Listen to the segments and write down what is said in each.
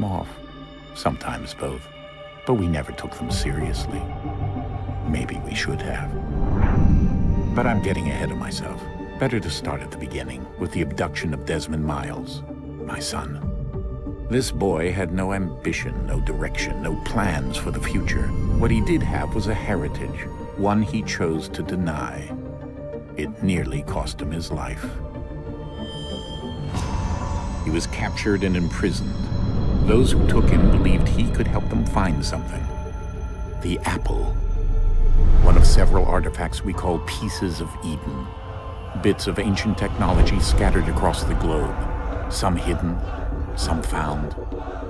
them off. Sometimes both. But we never took them seriously. Maybe we should have. But I'm getting ahead of myself. Better to start at the beginning, with the abduction of Desmond Miles, my son. This boy had no ambition, no direction, no plans for the future. What he did have was a heritage, one he chose to deny. It nearly cost him his life. He was captured and imprisoned. Those who took him believed he could help them find something. The apple. One of several artifacts we call Pieces of Eden. Bits of ancient technology scattered across the globe. Some hidden, some found,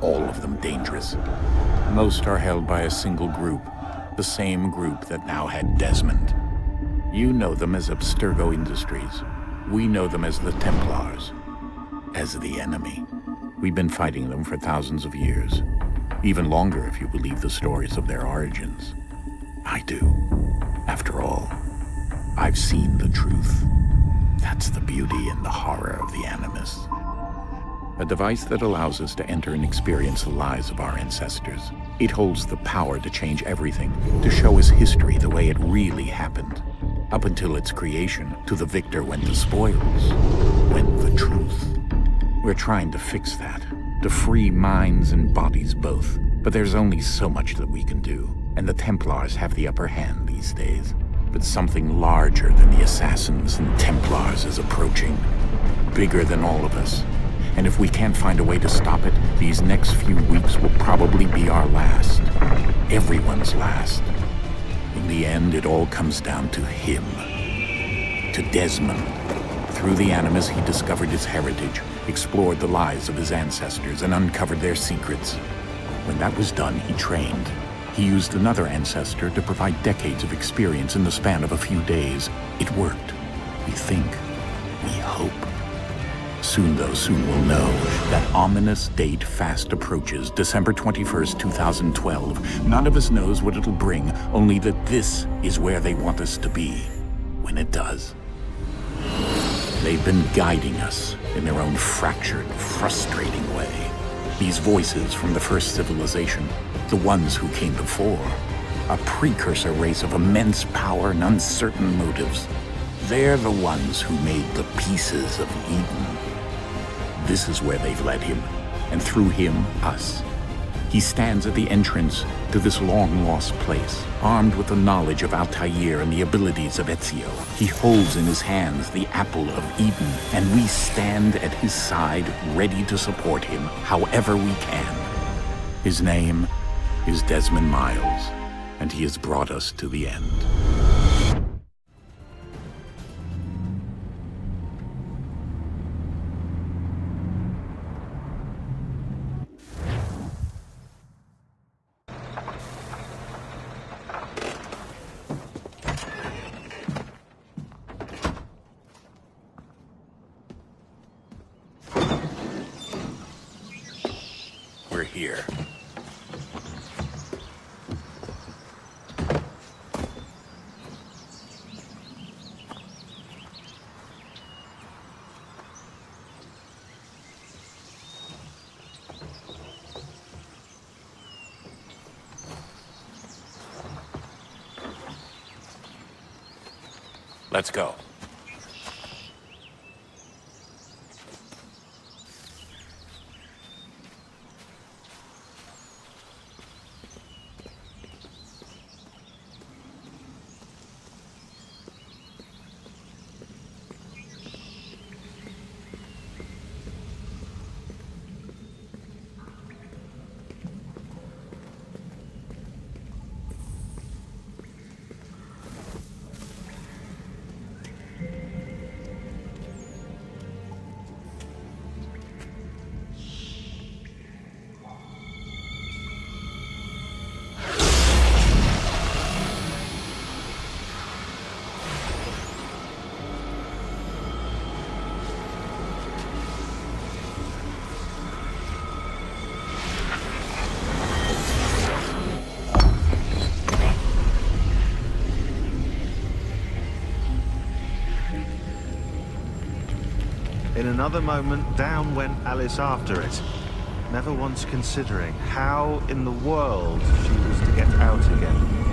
all of them dangerous. Most are held by a single group, the same group that now had Desmond. You know them as Abstergo Industries. We know them as the Templars, as the enemy. We've been fighting them for thousands of years, even longer if you believe the stories of their origins. I do. After all, I've seen the truth. That's the beauty and the horror of the Animus. A device that allows us to enter and experience the lives of our ancestors. It holds the power to change everything, to show us history the way it really happened. Up until its creation, to the victor went the spoils, went the truth. We're trying to fix that, to free minds and bodies both. But there's only so much that we can do, and the Templars have the upper hand these days. But something larger than the Assassins and Templars is approaching, bigger than all of us. And if we can't find a way to stop it, these next few weeks will probably be our last. Everyone's last. In the end, it all comes down to him. To Desmond. Through the Animus, he discovered his heritage, explored the lives of his ancestors, and uncovered their secrets. When that was done, he trained. He used another ancestor to provide decades of experience in the span of a few days. It worked. We think. We hope. Soon we'll know. That ominous date fast approaches, December 21st, 2012. None of us knows what it'll bring, only that this is where they want us to be when it does. They've been guiding us in their own fractured, frustrating way. These voices from the first civilization, the ones who came before, a precursor race of immense power and uncertain motives. They're the ones who made the Pieces of Eden. This is where they've led him, and through him, us. He stands at the entrance to this long-lost place, armed with the knowledge of Altair and the abilities of Ezio. He holds in his hands the Apple of Eden, and we stand at his side, ready to support him however we can. His name is Desmond Miles, and he has brought us to the end. We're here. Let's go. In another moment, down went Alice after it. never once considering how in the world she was to get out again.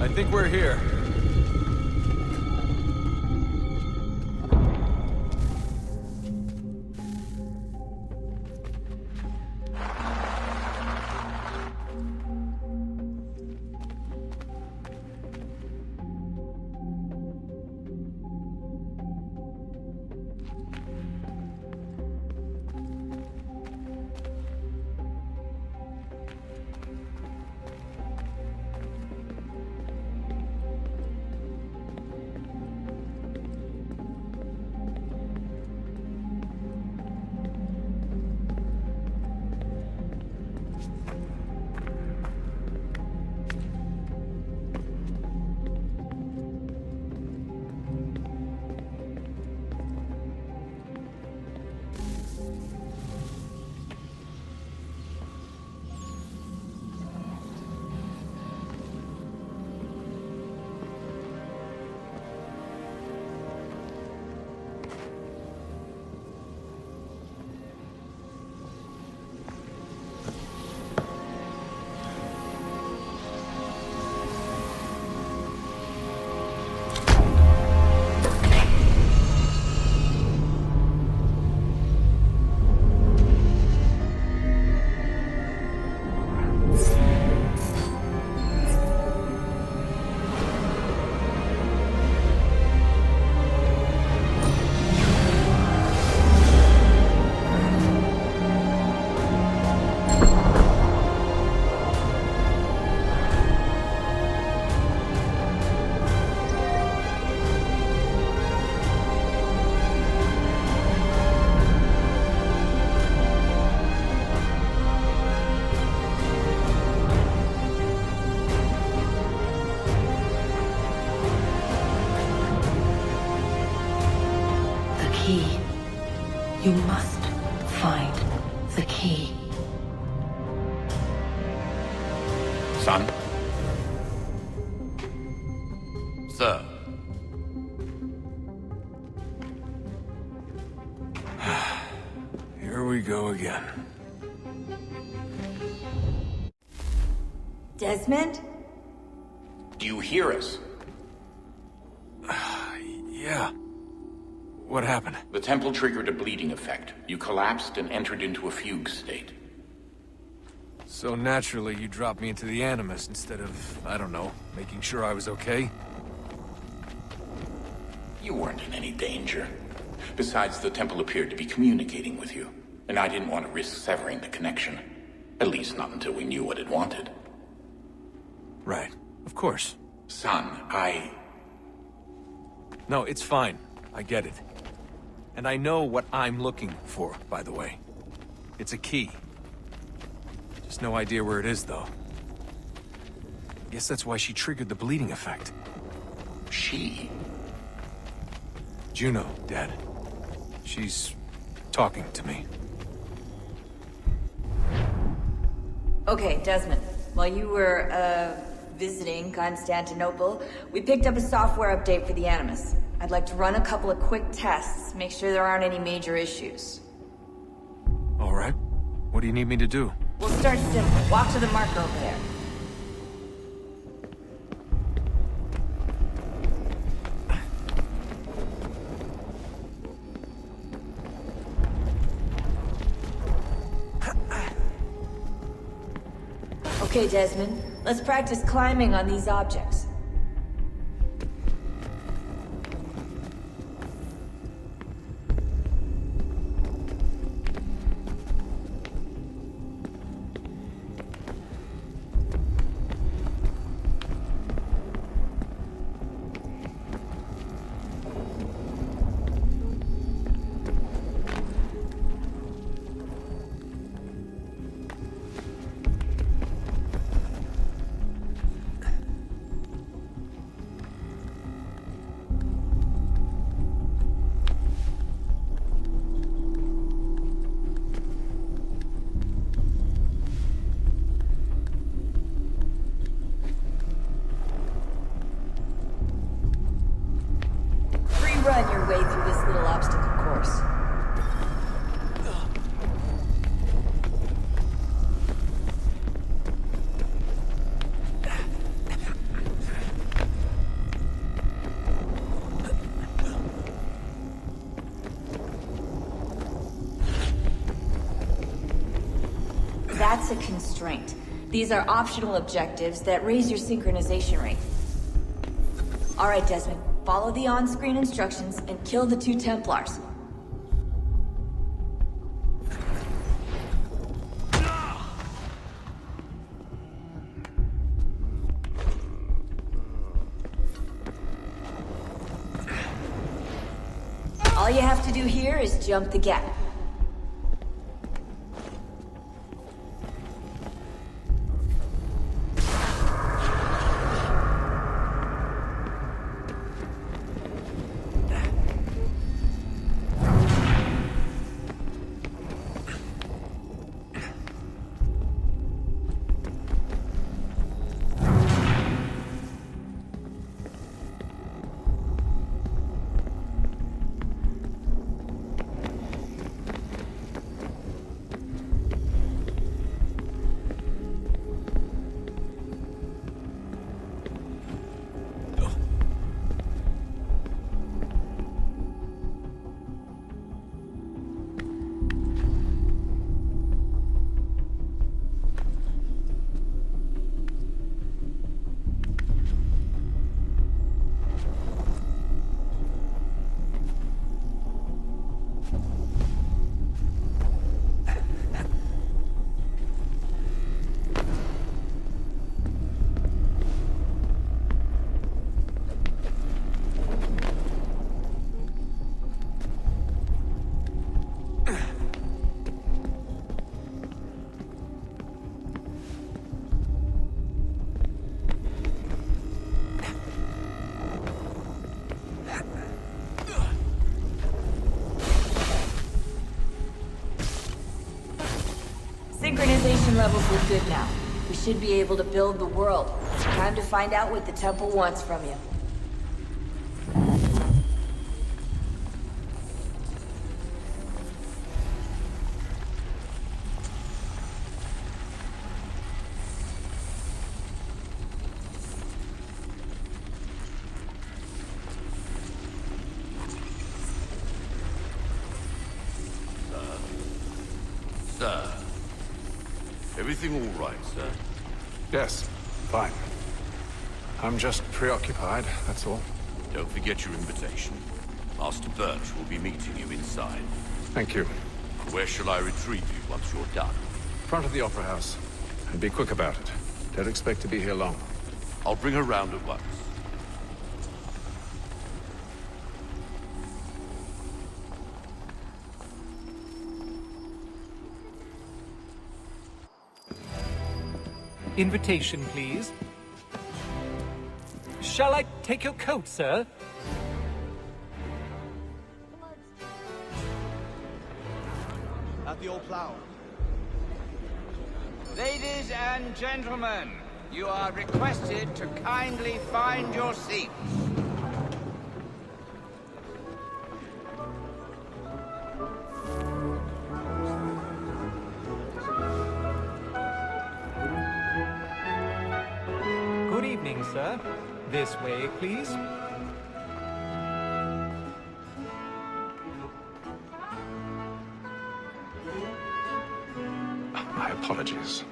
I think we're here. You must find the key. Son? Sir. Here we go again. Desmond? Do you hear us? Yeah. What happened? The temple triggered a bleeding effect. You collapsed and entered into a fugue state. So naturally, you dropped me into the Animus instead of, I don't know, making sure I was okay? You weren't in any danger. Besides, the temple appeared to be communicating with you, and I didn't want to risk severing the connection. At least not until we knew what it wanted. Right. Of course. Son, No, it's fine. I get it. And I know what I'm looking for, by the way. It's a key. Just no idea where it is, though. Guess that's why she triggered the bleeding effect. She? Juno, Dad. She's talking to me. Okay, Desmond. While you were, visiting Constantinople, we picked up a software update for the Animus. I'd like to run a couple of quick tests, make sure there aren't any major issues. All right. What do you need me to do? We'll start simple. Walk to the marker over there. Okay, Desmond. Let's practice climbing on these objects. That's a constraint. These are optional objectives that raise your synchronization rate. Alright, Desmond. Follow the on-screen instructions and kill the 2 Templars. All you have to do here is jump the gap. Synchronization levels look good now. We should be able to build the world. Time to find out what the temple wants from you. Sir. Everything all right, sir? Yes, fine. I'm just preoccupied, that's all. Don't forget your invitation. Master Birch will be meeting you inside. Thank you. Where shall I retrieve you once you're done? Front of the Opera House. And be quick about it. Don't expect to be here long. I'll bring her round at once. Invitation, please. Shall I take your coat, sir? At the old plow. Ladies and gentlemen, you are requested to kindly find your seats. Good evening, sir. This way, please. My apologies.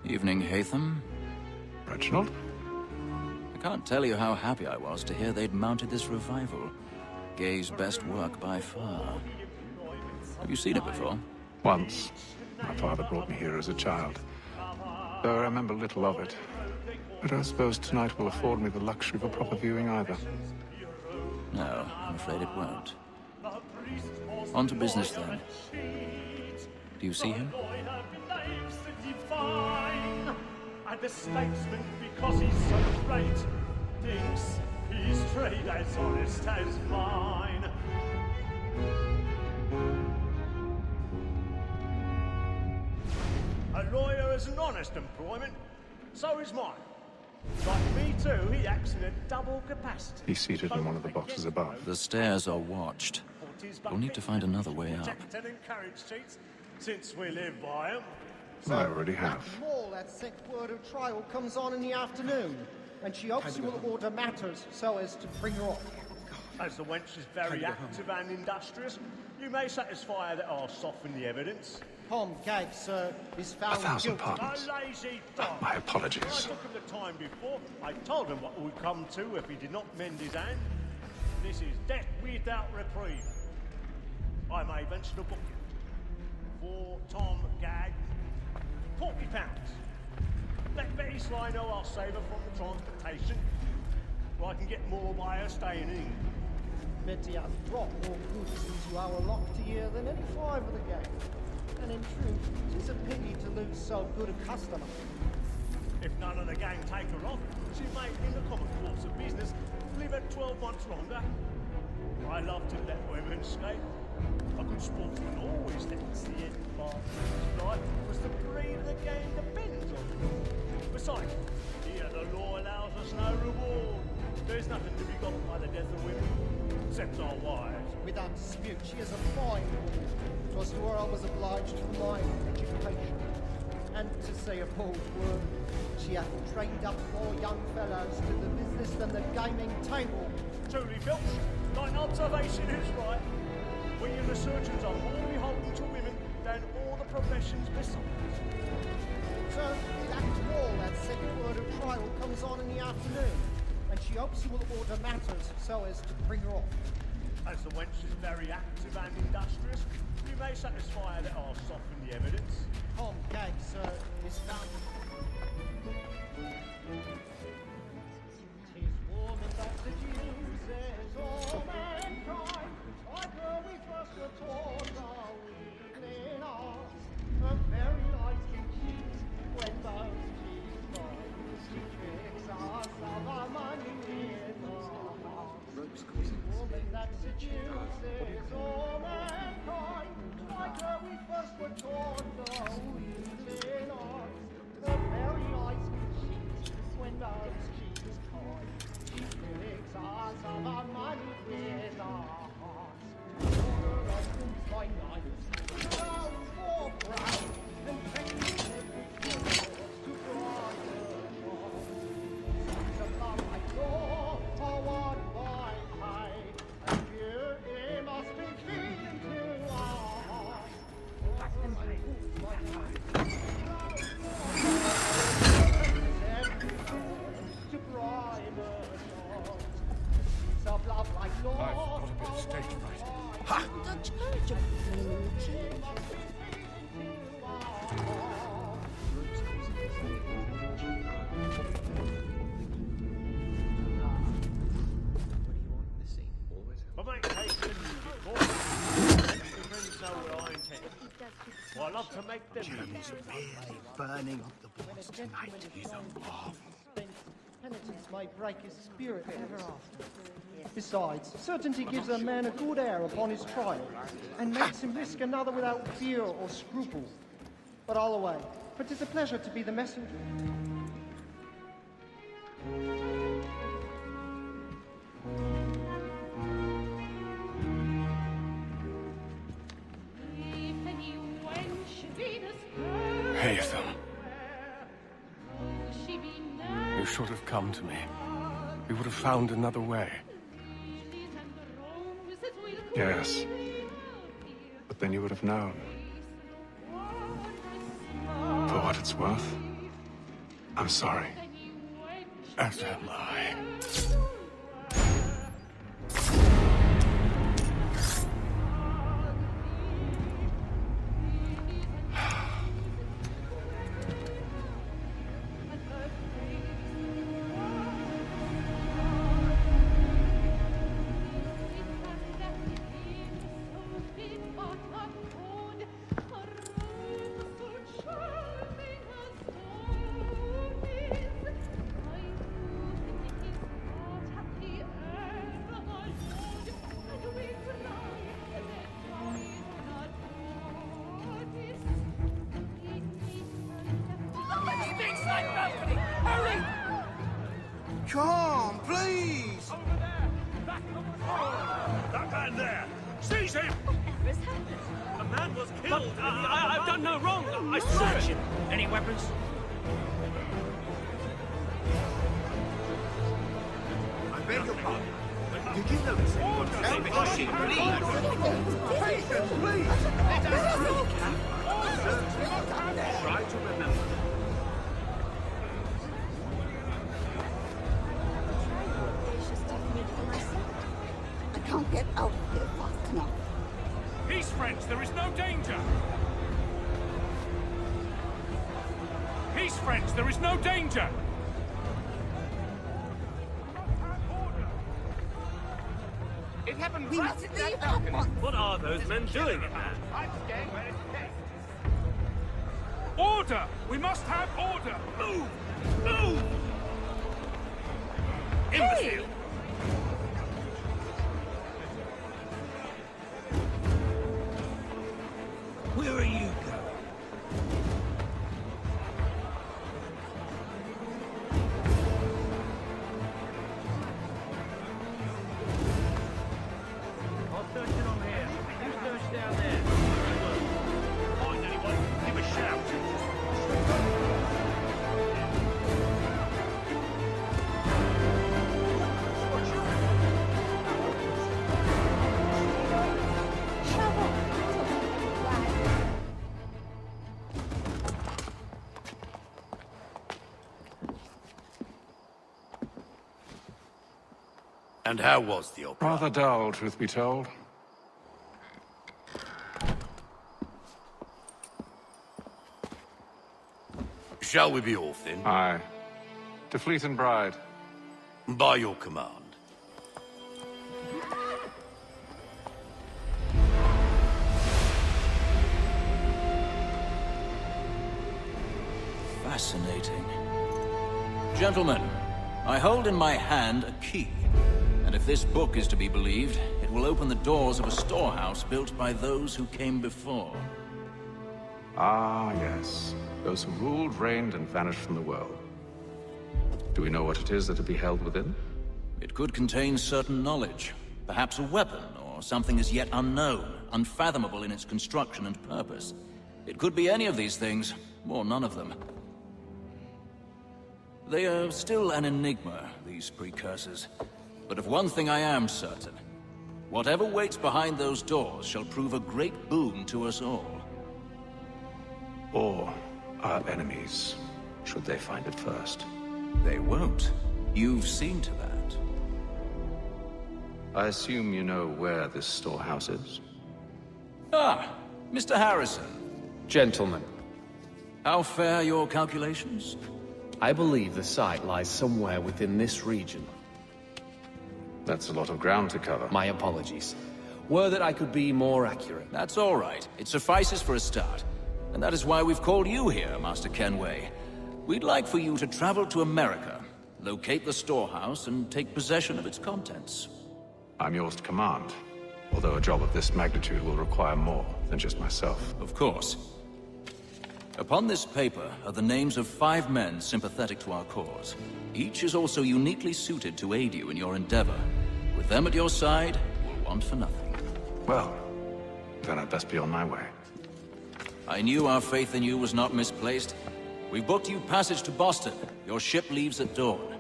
Evening, Haytham. Reginald? I can't tell you how happy I was to hear they'd mounted this revival. Gay's best work by far. Have you seen it before? Once. My father brought me here as a child. Though I remember little of it. But I suppose tonight will afford me the luxury of a proper viewing either. No, I'm afraid it won't. On to business then. Do you see him? And the statesman, because he's so great, thinks his trade as honest as mine. A lawyer is an honest employment, so is mine. Like me too, he acts in a double capacity. He's seated in one of the boxes above. The stairs are watched. We'll need to find another way up. Protect and encourage cheats, since we live by 'em. I already have. At the mall, that second word of trial comes on in the afternoon, and she hopes you will order matters so as to bring her off. As the wench is very active and industrious, you may satisfy her that I'll soften the evidence. Tom Gag, sir, is found 1,000 guilty. pardons. A lazy dog. My apologies. When I took him the time before, I told him what it would come to if he did not mend his hand. This is death without reprieve. I may venture to book you. For Tom Gag, £40. Let Betty Sly know I'll save her from the transportation, or I can get more by her staying in. Betty has brought more goods into our lock to year than any five of the gang. And in truth, it's a pity to lose so good a customer. If none of the gang take her off, she may, in the common course of business, live at 12 months longer. I love to let women escape. A good sportsman always lets the end part of his life, because the breed of the game depends on it. Besides, here the law allows us no reward. There's nothing to be got by the death of women, except our wives. Without dispute, she is a fine woman. 'Twas to her I was obliged for my education. And to say a bold word, she hath trained up more young fellows to the business than the gaming table. Truly, Filch, thine observation is right. We in the surgeons are more beholden to women than all the professions besides. So, back to all, that second word of trial comes on in the afternoon, and she hopes you will order matters so as to bring her off. As the wench is very active and industrious, you may satisfy her that I'll soften the evidence. Tom Gag, sir, is found. 'Tis woman that seduces all mankind. Like her we first were taught our weakling arts. A very light skin cheeks when those cheeks fall. She tricks us of our money with our hearts. 'Tis woman that seduces all mankind. Like her we first were taught our weakling arts. A very light skin cheeks when those cheeks fall. She tricks us of our money with our hearts. My nights, brown for brown, and painted every to bright sons of love I saw are one by high, and you must be feeling to our hearts. My to bright sons of love like Lord. I've got a bit of stage fright. Ha! I might take the music for you. Let your friends know what I intend. Well, I love to make them. Jim's really burning up the boards tonight. He's a marvel. Penitence may break his spirit ever after. Besides, certainty gives a man a good air upon his trial, and makes him risk another without fear or scruple. But I'll away, for 'tis a pleasure to be the messenger. Hatham. You should have come to me. We would have found another way. Yes. But then you would have known. For what it's worth, I'm sorry. As am I. Come, please! Over there! Back on the floor! That man there! Seize him! Whatever's happened? A man was killed. I've done no wrong. I swear it. Any weapons? I beg your pardon. Did you notice anyone? Patience, please. Patience, please. Try to remember. I can't get out of here fast enough. Peace, friends. There is no danger. Peace, friends. There is no danger. It happened We right must at leave that at balcony. once. What are those men doing in there? I'm staying where it's safe. Order! We must have order! Move! Move! Imbecile! Where are you going? I'll search it on here. You search down there. Find anyone? Give a shout. And how was the opera? Rather dull, truth be told. Shall we be off then? Aye. To Fleet and Bride. By your command. Fascinating. Gentlemen, I hold in my hand a key. And if this book is to be believed, it will open the doors of a storehouse built by those who came before. Ah, yes. Those who ruled, reigned, and vanished from the world. Do we know what it is that to be held within? It could contain certain knowledge. Perhaps a weapon, or something as yet unknown, unfathomable in its construction and purpose. It could be any of these things, or none of them. They are still an enigma, these precursors. But of one thing I am certain. Whatever waits behind those doors shall prove a great boon to us all. Or our enemies, should they find it first. They won't. You've seen to that. I assume you know where this storehouse is? Ah, Mr. Harrison. Gentlemen, How fare your calculations? I believe the site lies somewhere within this region. That's a lot of ground to cover. My apologies. Were that I could be more accurate. That's all right. It suffices for a start. And that is why we've called you here, Master Kenway. We'd like for you to travel to America, locate the storehouse, and take possession of its contents. I'm yours to command. Although a job of this magnitude will require more than just myself. Of course. Upon this paper are the names of 5 men sympathetic to our cause. Each is also uniquely suited to aid you in your endeavor. With them at your side, we'll want for nothing. Well, then I'd best be on my way. I knew our faith in you was not misplaced. We've booked you passage to Boston. Your ship leaves at dawn.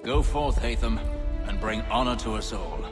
Go forth, Hatham, and bring honor to us all.